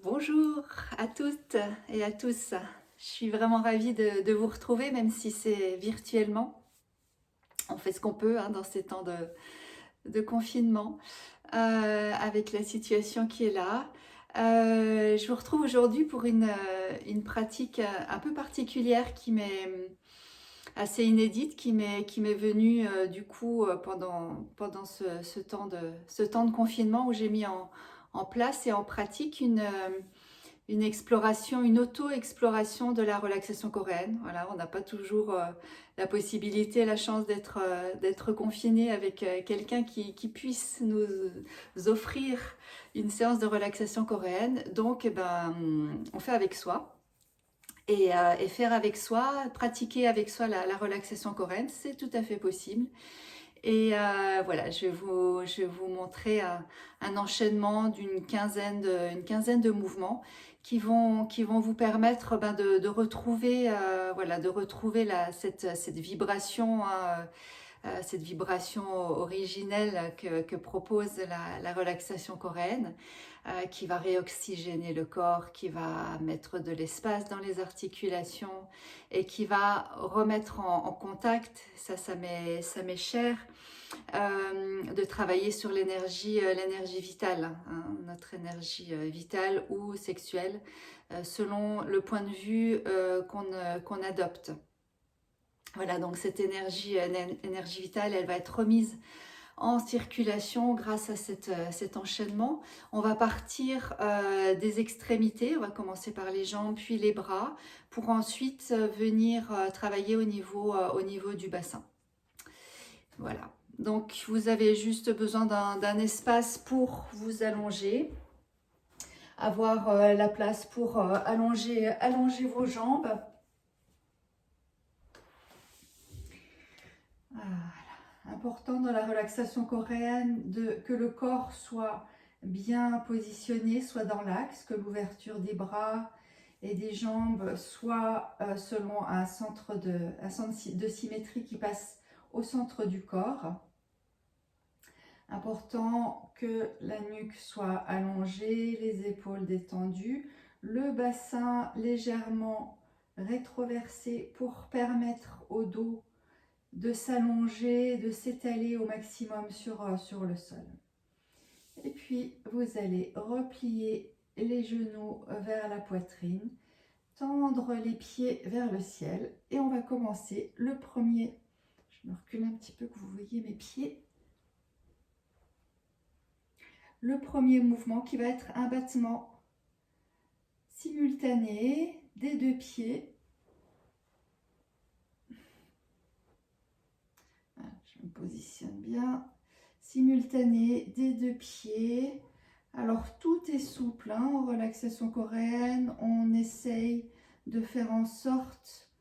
Bonjour à toutes et à tous. Je suis vraiment ravie de vous retrouver, même si c'est virtuellement. On fait ce qu'on peut dans ces temps de confinement, avec la situation qui est là. Je vous retrouve aujourd'hui pour une pratique un peu particulière qui m'est assez inédite, qui m'est venue du coup pendant ce temps de confinement où j'ai mis en place et en pratique une exploration, une auto-exploration de la relaxation coréenne. Voilà, on n'a pas toujours la possibilité, la chance d'être confiné avec quelqu'un qui puisse nous offrir une séance de relaxation coréenne. Donc, on fait avec soi. Et faire avec soi, pratiquer avec soi la relaxation coréenne, c'est tout à fait possible. Et voilà, je vais vous montrer un enchaînement une quinzaine de mouvements qui vont vous permettre retrouver, voilà, de retrouver cette vibration, cette vibration originelle que propose la relaxation coréenne, qui va réoxygéner le corps, qui va mettre de l'espace dans les articulations et qui va remettre en contact, ça m'est cher, de travailler sur l'énergie vitale, notre énergie vitale ou sexuelle, selon le point de vue qu'on adopte. Voilà, donc cette énergie vitale, elle va être remise en circulation grâce à cet enchaînement. On va partir des extrémités, on va commencer par les jambes puis les bras pour ensuite venir travailler au niveau du bassin. Voilà, donc vous avez juste besoin d'un espace pour vous allonger, avoir la place pour allonger vos jambes. Voilà. Important dans la relaxation coréenne que le corps soit bien positionné, soit dans l'axe, que l'ouverture des bras et des jambes soit selon un centre de symétrie qui passe au centre du corps. Important que la nuque soit allongée, les épaules détendues, le bassin légèrement rétroversé pour permettre au dos de s'allonger, de s'étaler au maximum sur le sol. Et puis, vous allez replier les genoux vers la poitrine, tendre les pieds vers le ciel. Et on va commencer le premier. Je me recule un petit peu que vous voyez mes pieds. Le premier mouvement qui va être un battement simultané des deux pieds. Voilà, je me positionne bien. Simultané des deux pieds. Alors tout est souple en relaxation coréenne. On essaye de faire en sorte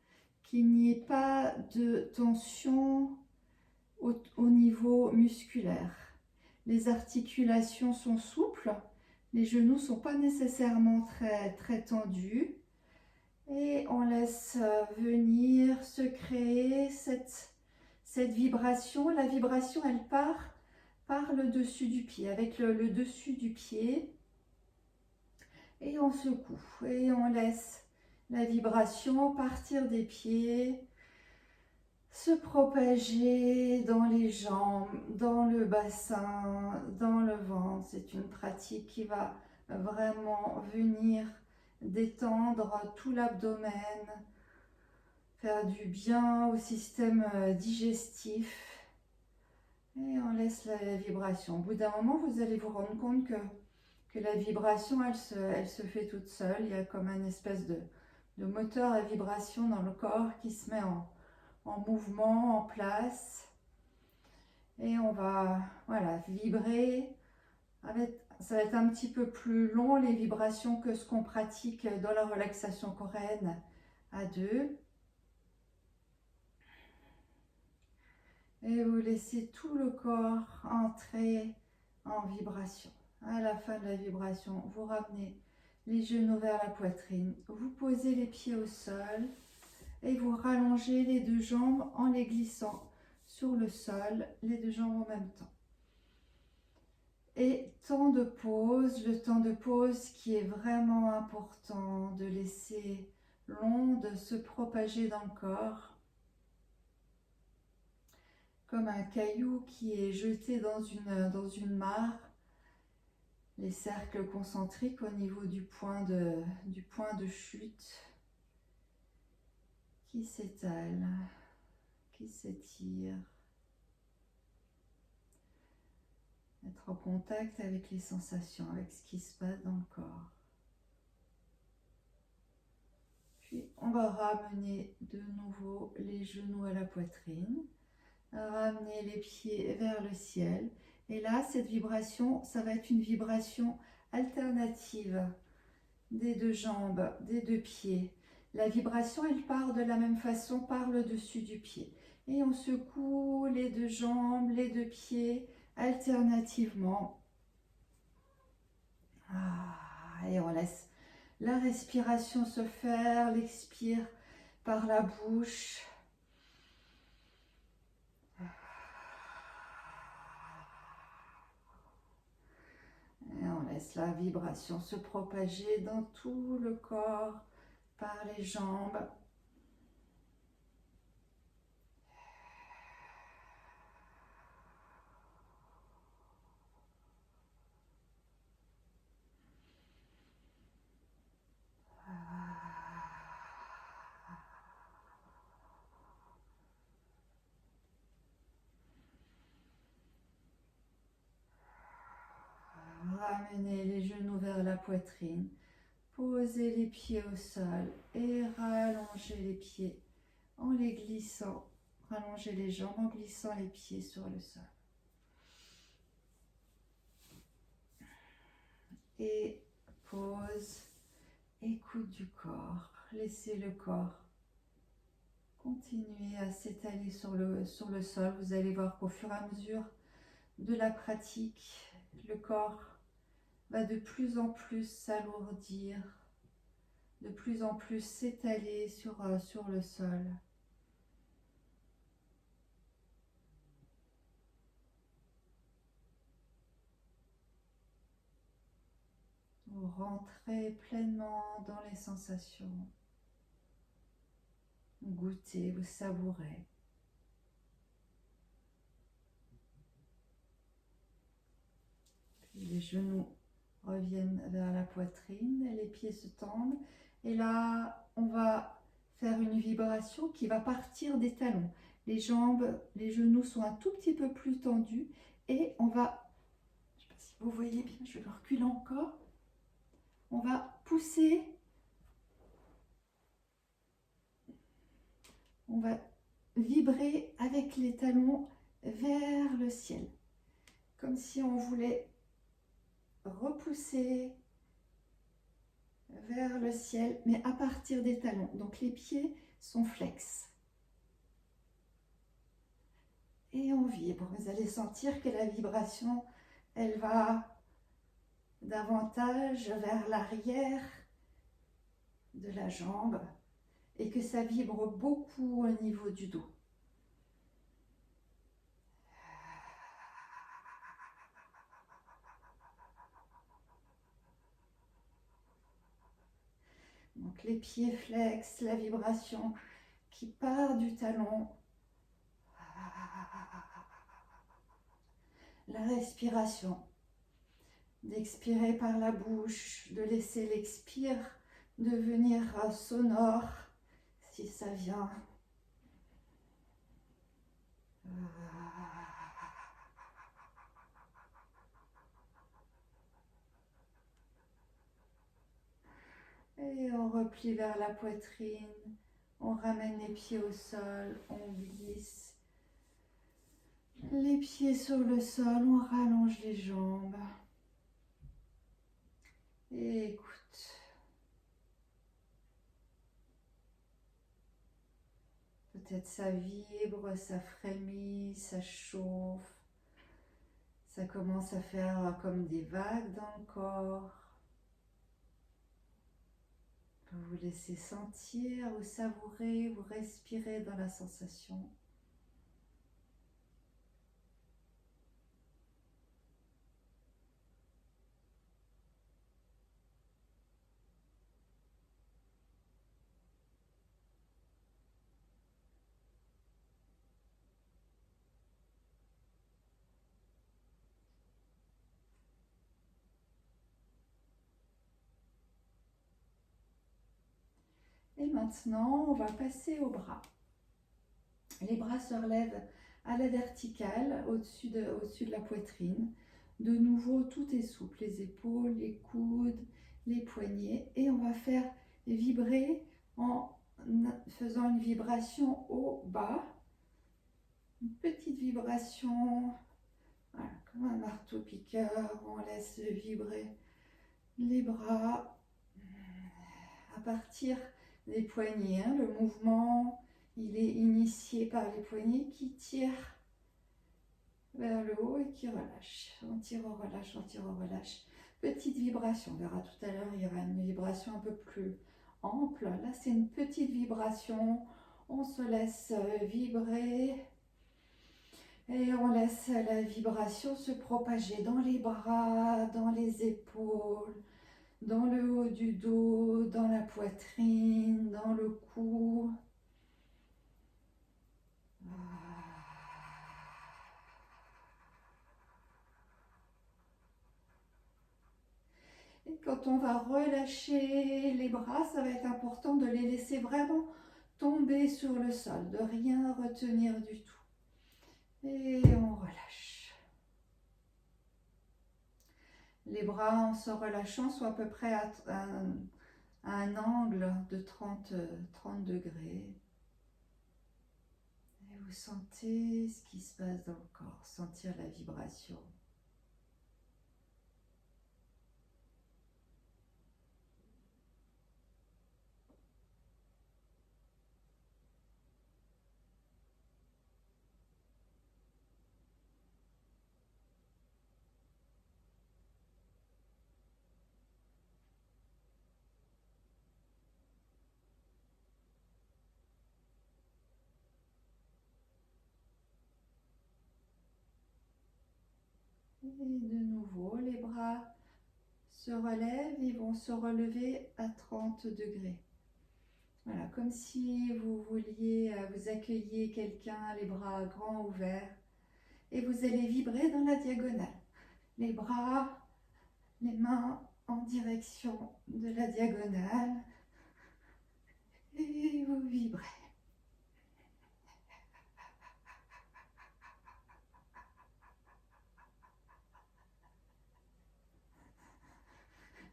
qu'il n'y ait pas de tension au niveau musculaire. Les articulations sont souples, les genoux ne sont pas nécessairement très tendus. Et on laisse venir se créer cette vibration. La vibration, elle part par le dessus du pied, avec le dessus du pied. Et on secoue, et on laisse la vibration partir des pieds, se propager dans les jambes, dans le bassin, dans le ventre. C'est une pratique qui va vraiment venir détendre tout l'abdomen, faire du bien au système digestif. Et on laisse la vibration. Au bout d'un moment, vous allez vous rendre compte que la vibration, elle se fait toute seule. Il y a comme un espèce de moteur à vibration dans le corps qui se met en mouvement, en place. Et on va vibrer. Ça va être un petit peu plus long les vibrations que ce qu'on pratique dans la relaxation coréenne à deux. Et vous laissez tout le corps entrer en vibration. À la fin de la vibration, vous ramenez les genoux vers la poitrine. Vous posez les pieds au sol et vous rallongez les deux jambes en les glissant sur le sol, les deux jambes en même temps. Et temps de pause, le temps de pause qui est vraiment important de laisser l'onde se propager dans le corps, comme un caillou qui est jeté dans une mare, les cercles concentriques au niveau du point de chute qui s'étale, qui s'étire. Être en contact avec les sensations, avec ce qui se passe dans le corps. Puis on va ramener de nouveau les genoux à la poitrine, ramener les pieds vers le ciel. Et là, cette vibration, ça va être une vibration alternative des deux jambes, des deux pieds. La vibration, elle part de la même façon par le dessus du pied. Et on secoue les deux jambes, les deux pieds, alternativement. Et on laisse la respiration se faire, l'expire par la bouche. Et on laisse la vibration se propager dans tout le corps, par les jambes. Ramenez les genoux vers la poitrine, posez les pieds au sol et rallongez les pieds en les glissant. Rallongez les jambes en glissant les pieds sur le sol. Et pause, écoute du corps. Laissez le corps continuer à s'étaler sur le sol. Vous allez voir qu'au fur et à mesure de la pratique, le corps va de plus en plus s'alourdir, de plus en plus s'étaler sur le sol. Vous rentrez pleinement dans les sensations. Vous goûtez, vous savourez. Puis les genoux reviennent vers la poitrine, et les pieds se tendent. Et là, on va faire une vibration qui va partir des talons. Les jambes, les genoux sont un tout petit peu plus tendus. Et on va, je ne sais pas si vous voyez bien, je vais le reculer encore. On va pousser, on va vibrer avec les talons vers le ciel. Comme si on voulait repousser vers le ciel, mais à partir des talons. Donc les pieds sont flex. Et on vibre. Vous allez sentir que la vibration, elle va davantage vers l'arrière de la jambe et que ça vibre beaucoup au niveau du dos. Donc les pieds flex, la vibration qui part du talon. La respiration. D'expirer par la bouche, de laisser l'expire devenir sonore si ça vient. Et on replie vers la poitrine, on ramène les pieds au sol, on glisse les pieds sur le sol, on rallonge les jambes. Et écoute. Peut-être ça vibre, ça frémit, ça chauffe. Ça commence à faire comme des vagues dans le corps. Vous vous laissez sentir, vous savourer, vous respirez dans la sensation. Et maintenant, on va passer aux bras. Les bras se relèvent à la verticale, au-dessus de la poitrine. De nouveau, tout est souple, les épaules, les coudes, les poignets. Et on va faire vibrer en faisant une vibration au bas. Une petite vibration, voilà, comme un marteau-piqueur. On laisse vibrer les bras à partir des poignets. Le mouvement, il est initié par les poignets qui tirent vers le haut et qui relâchent. On tire, on relâche, on tire, on relâche. Petite vibration. On verra tout à l'heure, il y aura une vibration un peu plus ample. Là, c'est une petite vibration. On se laisse vibrer. Et on laisse la vibration se propager dans les bras, dans les épaules, dans le haut du dos, dans la poitrine, dans le cou. Et quand on va relâcher les bras, ça va être important de les laisser vraiment tomber sur le sol, de rien retenir du tout. Et on relâche. Les bras, en se relâchant, sont à peu près à un angle de 30 degrés. Et vous sentez ce qui se passe dans le corps, sentir la vibration. Et de nouveau, les bras se relèvent, ils vont se relever à 30 degrés. Voilà, comme si vous vouliez, vous accueilliez quelqu'un, les bras grands ouverts, et vous allez vibrer dans la diagonale. Les bras, les mains en direction de la diagonale, et vous vibrez.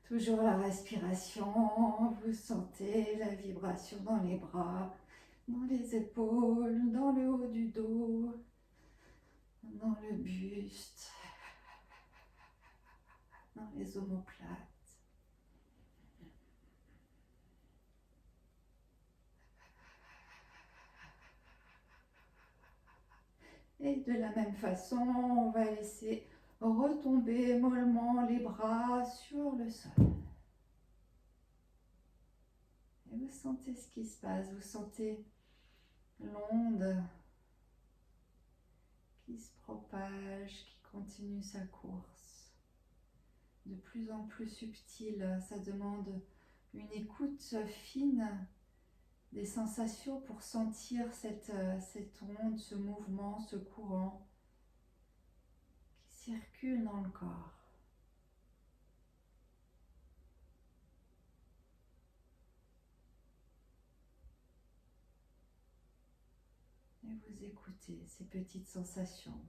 Toujours la respiration, vous sentez la vibration dans les bras, dans les épaules, dans le haut du dos, dans le buste, dans les omoplates. Et de la même façon, on va laisser retomber mollement les bras sur le sol. Et vous sentez ce qui se passe, vous sentez l'onde qui se propage, qui continue sa course. De plus en plus subtile, ça demande une écoute fine des sensations pour sentir cette onde, ce mouvement, ce courant qui circule dans le corps. Et vous écoutez ces petites sensations.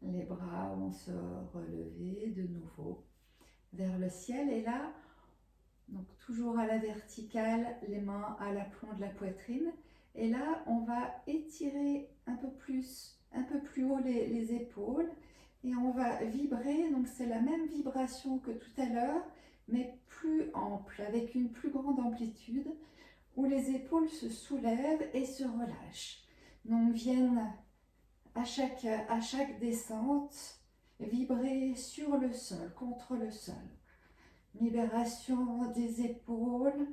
Les bras vont se relever de nouveau vers le ciel. Et là, donc toujours à la verticale, les mains à l'aplomb de la poitrine. Et là, on va étirer un peu plus haut les épaules. Et on va vibrer, donc c'est la même vibration que tout à l'heure, mais plus ample, avec une plus grande amplitude, où les épaules se soulèvent et se relâchent. Donc viennent à chaque descente, vibrer sur le sol, contre le sol. Libération des épaules,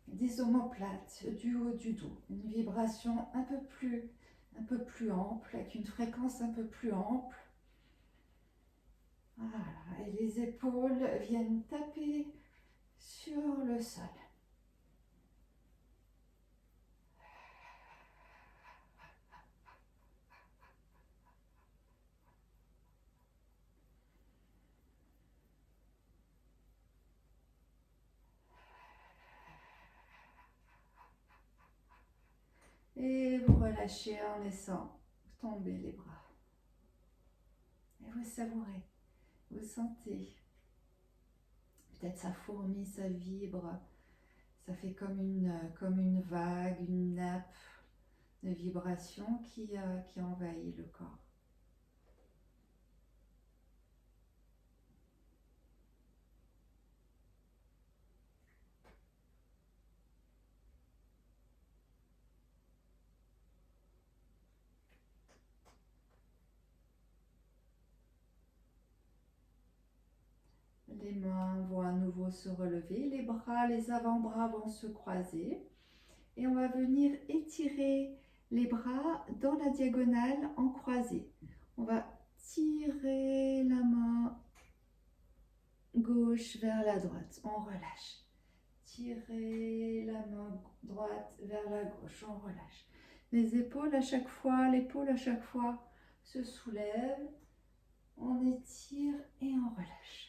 des omoplates, du haut du dos. Une vibration un peu plus un peu plus ample, avec une fréquence un peu plus ample. Voilà, et les épaules viennent taper sur le sol. Et vous relâchez en laissant tomber les bras. Et vous savourez, vous sentez. Peut-être ça fourmille, ça vibre. Ça fait comme une vague, une nappe de vibration qui envahit le corps. Les mains vont à nouveau se relever, les bras, les avant-bras vont se croiser et on va venir étirer les bras dans la diagonale en croisée. On va tirer la main gauche vers la droite, on relâche. Tirer la main droite vers la gauche, on relâche. Les épaules à chaque fois, l'épaule à chaque fois se soulève, on étire et on relâche.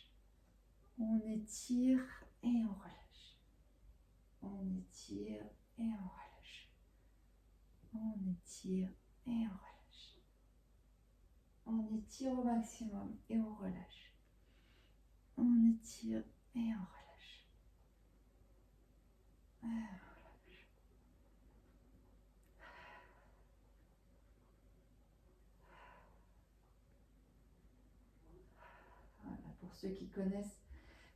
On étire et on relâche. On étire et on relâche. On étire et on relâche. On étire au maximum et on relâche. On étire et on relâche. Et on relâche. Voilà, pour ceux qui connaissent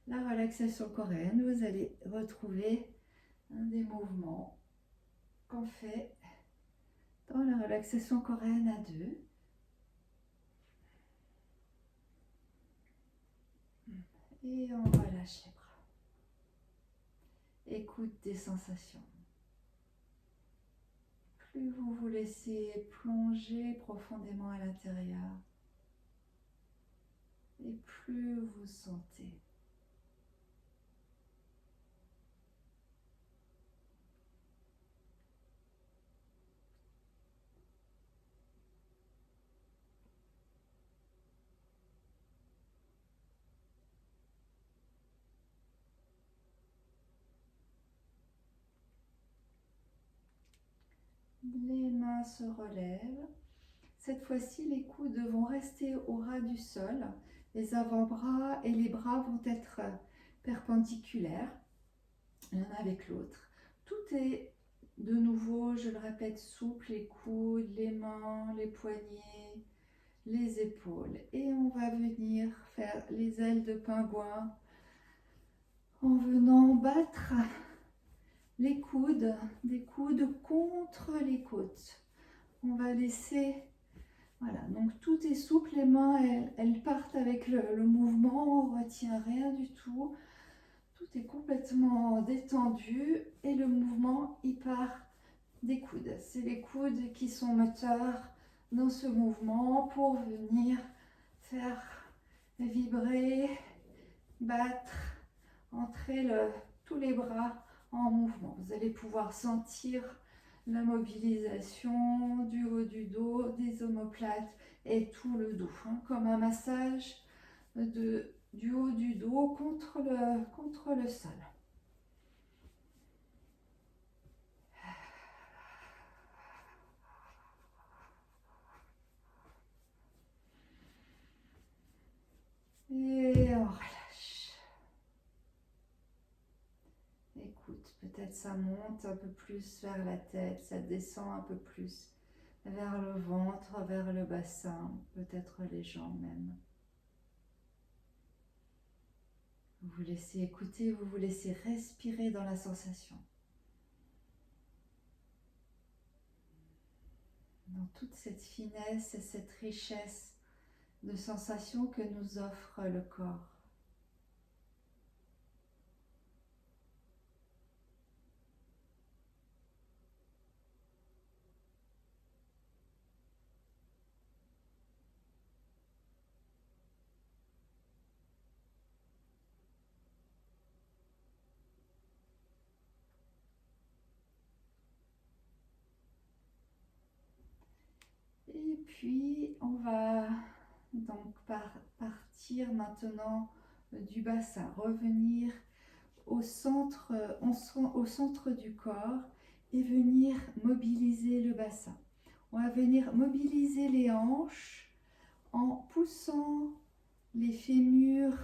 la relaxation coréenne, vous allez retrouver des mouvements qu'on fait dans la relaxation coréenne à deux. Et on relâche les bras. Écoute des sensations. Plus vous vous laissez plonger profondément à l'intérieur, et plus vous sentez. Les mains se relèvent. Cette fois-ci, les coudes vont rester au ras du sol. Les avant-bras et les bras vont être perpendiculaires l'un avec l'autre. Tout est de nouveau, je le répète, souple, les coudes, les mains, les poignets, les épaules. Et on va venir faire les ailes de pingouin en venant battre les coudes, des coudes contre les côtes. On va laisser, voilà, donc tout est souple, les mains, elles partent avec le mouvement, on ne retient rien du tout. Tout est complètement détendu et le mouvement, il part des coudes. C'est les coudes qui sont moteurs dans ce mouvement pour venir faire vibrer, battre, entrer tous les bras en mouvement. Vous allez pouvoir sentir la mobilisation du haut du dos, des omoplates et tout le dos, hein, comme un massage du haut du dos contre le sol. Et on relâche. Écoute, peut-être ça monte un peu plus vers la tête, ça descend un peu plus vers le ventre, vers le bassin, peut-être les jambes même. Vous vous laissez écouter, vous vous laissez respirer dans la sensation. Dans toute cette finesse et cette richesse de sensations que nous offre le corps. Et puis, on va donc partir maintenant du bassin, revenir au centre, au centre du corps et venir mobiliser le bassin. On va venir mobiliser les hanches en poussant les fémurs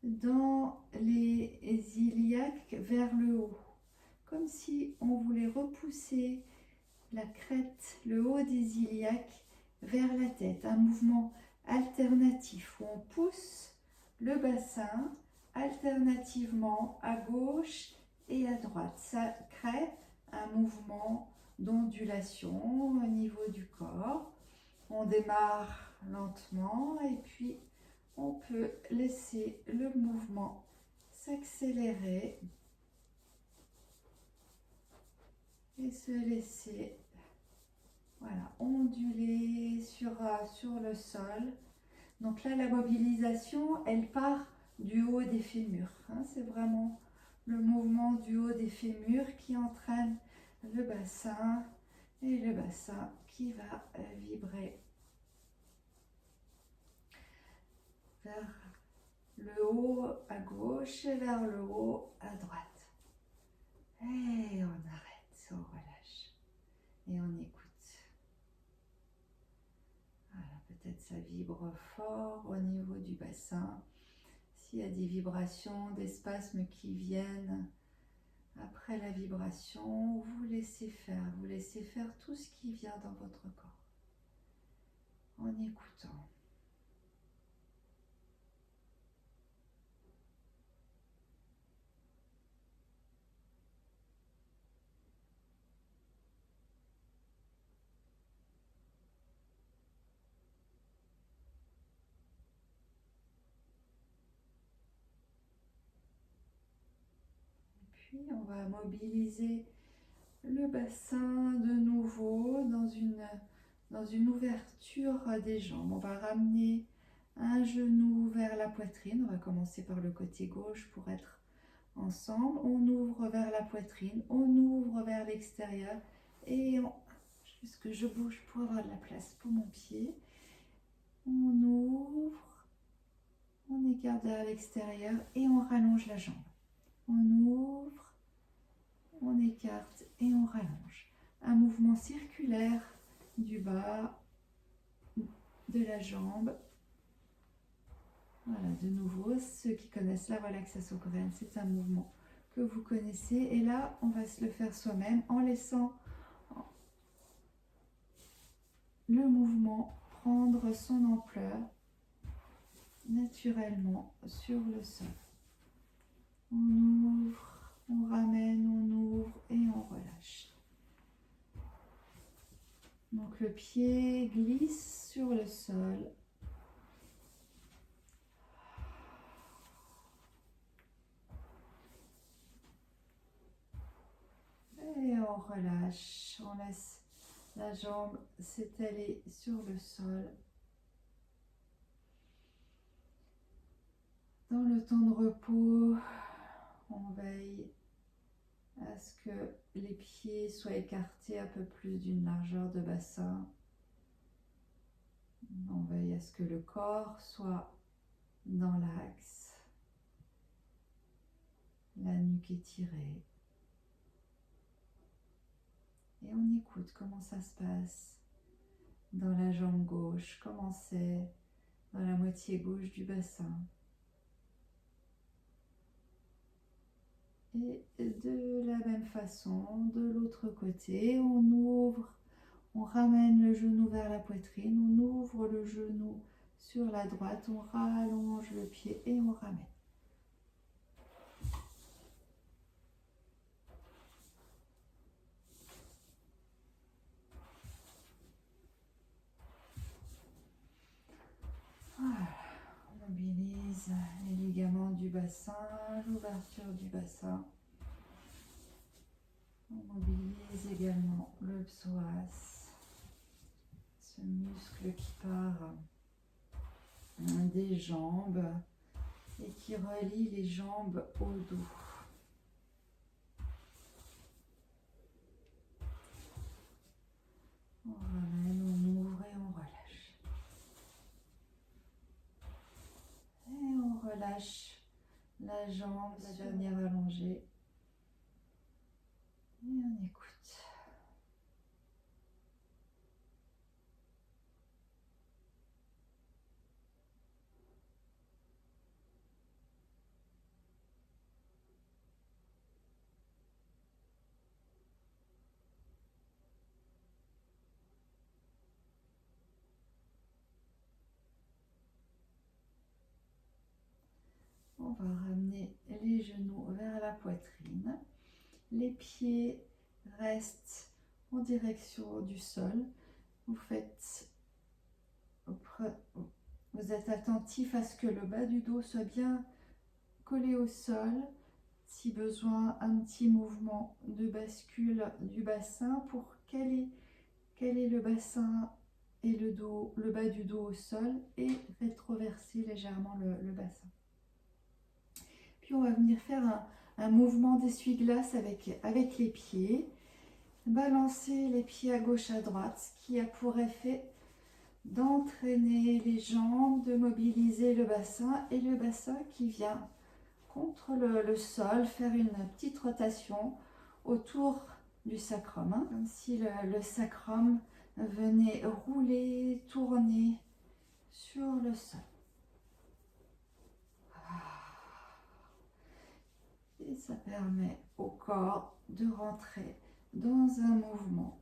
dans les iliaques vers le haut, comme si on voulait repousser la crête, le haut des iliaques vers la tête, un mouvement alternatif où on pousse le bassin alternativement à gauche et à droite. Ça crée un mouvement d'ondulation au niveau du corps. On démarre lentement et puis on peut laisser le mouvement s'accélérer et se laisser onduler sur le sol. Donc là, la mobilisation, elle part du haut des fémurs. C'est vraiment le mouvement du haut des fémurs qui entraîne le bassin et le bassin qui va vibrer vers le haut à gauche et vers le haut à droite. Et on arrête, on relâche et on écoute. Voilà, peut-être ça vibre fort au niveau du bassin. S'il y a des vibrations, des spasmes qui viennent après la vibration, vous laissez faire tout ce qui vient dans votre corps en écoutant. Puis on va mobiliser le bassin de nouveau dans une ouverture des jambes. On va ramener un genou vers la poitrine. On va commencer par le côté gauche pour être ensemble. On ouvre vers la poitrine, on ouvre vers l'extérieur et juste que je bouge pour avoir de la place pour mon pied. On ouvre, on écarte vers l'extérieur et on rallonge la jambe. On ouvre, on écarte et on rallonge. Un mouvement circulaire du bas de la jambe. Voilà, de nouveau, ceux qui connaissent la relaxation coréenne, c'est un mouvement que vous connaissez. Et là, on va se le faire soi-même en laissant le mouvement prendre son ampleur naturellement sur le sol. On ouvre, on ramène, on ouvre et on relâche. Donc le pied glisse sur le sol. Et on relâche, on laisse la jambe s'étaler sur le sol. Dans le temps de repos, on veille à ce que les pieds soient écartés un peu plus d'une largeur de bassin. On veille à ce que le corps soit dans l'axe. La nuque étirée. Et on écoute comment ça se passe dans la jambe gauche, comment c'est dans la moitié gauche du bassin. Et de la même façon, de l'autre côté, on ouvre, on ramène le genou vers la poitrine, on ouvre le genou sur la droite, on rallonge le pied et on ramène. Voilà, on mobilise les ligaments du bassin, l'ouverture du bassin. On mobilise également le psoas, ce muscle qui part des jambes et qui relie les jambes au dos. On ramène, on ouvre et relâche la jambe, la dernière allongée. Et on écoute. On va ramener les genoux vers la poitrine. Les pieds restent en direction du sol. Vous êtes attentif à ce que le bas du dos soit bien collé au sol. Si besoin, un petit mouvement de bascule du bassin pour caler le bassin et le bas du dos au sol et rétroverser légèrement le bassin. Puis on va venir faire un mouvement d'essuie-glace avec les pieds. Balancer les pieds à gauche, à droite, ce qui a pour effet d'entraîner les jambes, de mobiliser le bassin et le bassin qui vient contre le sol, faire une petite rotation autour du sacrum, hein, comme si le sacrum venait rouler, tourner sur le sol. Et ça permet au corps de rentrer dans un mouvement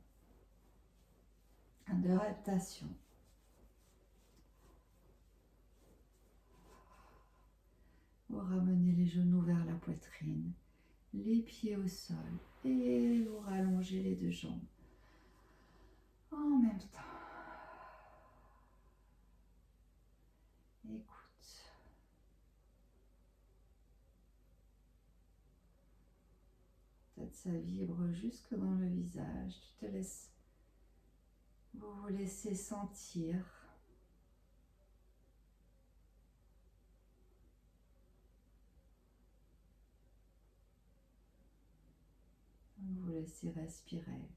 de adaptation. Vous ramenez les genoux vers la poitrine, les pieds au sol et vous rallongez les deux jambes en même temps. Écoute. Peut-être ça vibre jusque dans le visage. Vous laissez sentir. Vous laissez respirer.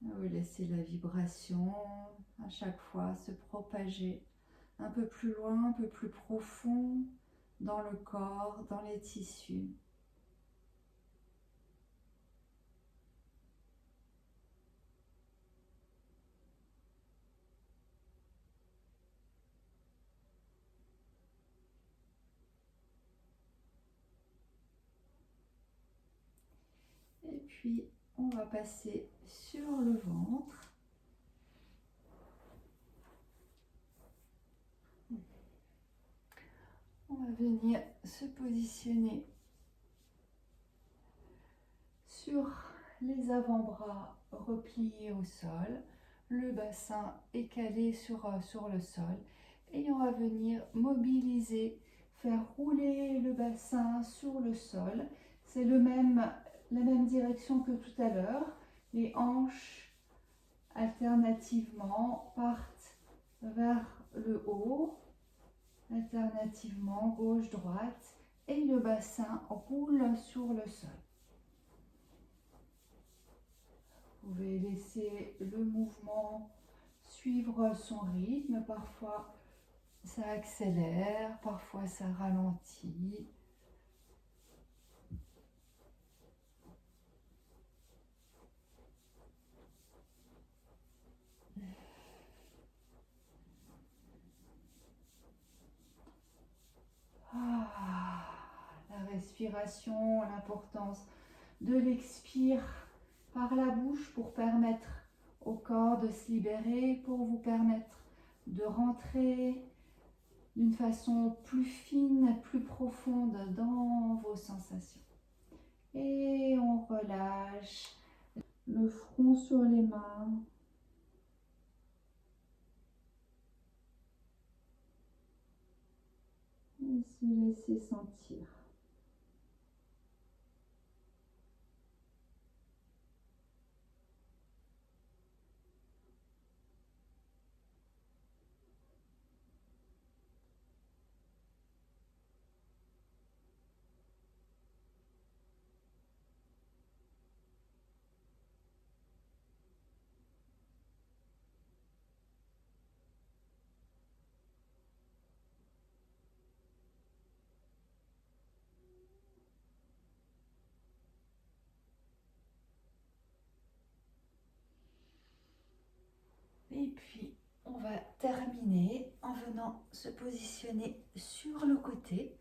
Vous laissez la vibration à chaque fois se propager un peu plus loin, un peu plus profond dans le corps, dans les tissus. Et puis, on va passer sur le ventre. On va venir se positionner sur les avant-bras repliés au sol. Le bassin est calé sur le sol. Et on va venir mobiliser, faire rouler le bassin sur le sol. C'est la même direction que tout à l'heure. Les hanches alternativement partent vers le haut, alternativement gauche-droite, et le bassin roule sur le sol. Vous pouvez laisser le mouvement suivre son rythme. Parfois ça accélère, parfois ça ralentit. La respiration, l'importance de l'expire par la bouche pour permettre au corps de se libérer, pour vous permettre de rentrer d'une façon plus fine, plus profonde dans vos sensations. Et on relâche le front sur les mains. Et se laisser sentir. Et puis, on va terminer en venant se positionner sur le côté,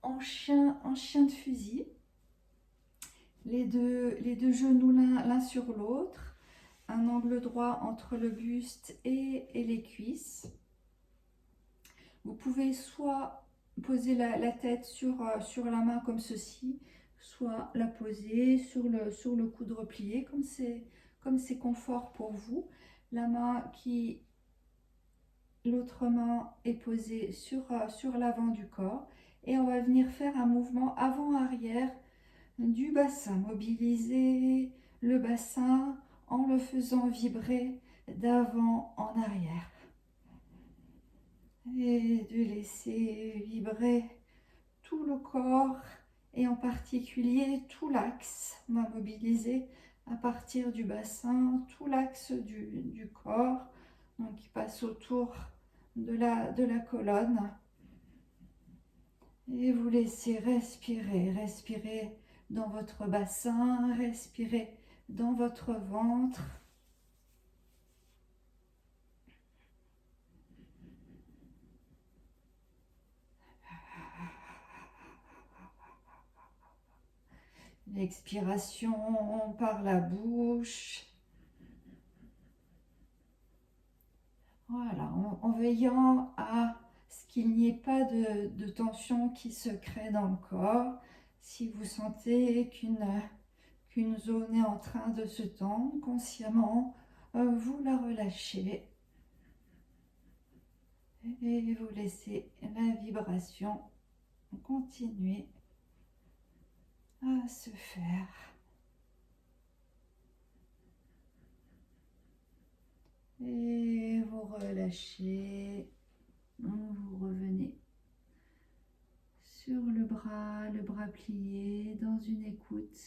en chien de fusil. Les deux genoux l'un sur l'autre, un angle droit entre le buste et les cuisses. Vous pouvez soit poser la tête sur la main comme ceci, soit la poser sur le coude replié, comme c'est confort pour vous. L'autre main est posée sur l'avant du corps et on va venir faire un mouvement avant-arrière du bassin. Mobiliser le bassin en le faisant vibrer d'avant en arrière. Et de laisser vibrer tout le corps et en particulier tout l'axe. On va mobiliser à partir du bassin tout l'axe du corps, donc qui passe autour de la colonne. Et vous laissez respirer dans votre bassin, respirer dans votre ventre. L'expiration par la bouche. Voilà, en veillant à ce qu'il n'y ait pas de tension qui se crée dans le corps. Si vous sentez qu'une zone est en train de se tendre, consciemment, vous la relâchez. Et vous laissez la vibration continuer à se faire. Et vous relâchez, vous revenez sur le bras plié dans une écoute.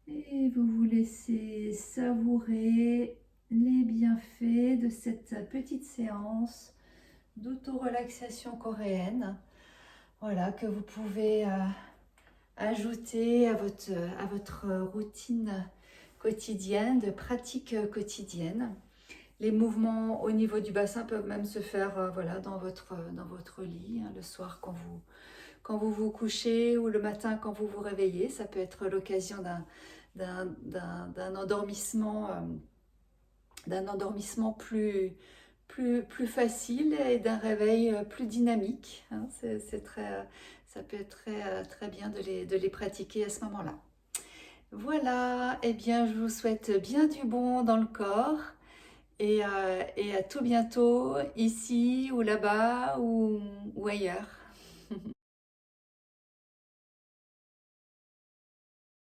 Et vous vous laissez savourer les bienfaits de cette petite séance d'auto-relaxation coréenne, voilà, que vous pouvez ajouter à votre routine quotidienne, de pratique quotidienne. Les mouvements au niveau du bassin peuvent même se faire voilà, dans votre lit, hein, le soir quand vous vous couchez ou le matin quand vous vous réveillez. Ça peut être l'occasion d'un endormissement plus facile et d'un réveil plus dynamique. Hein. Ça peut être très bien de les pratiquer à ce moment-là. Voilà, et bien je vous souhaite bien du bon dans le corps et à tout bientôt, ici ou là-bas ou ailleurs.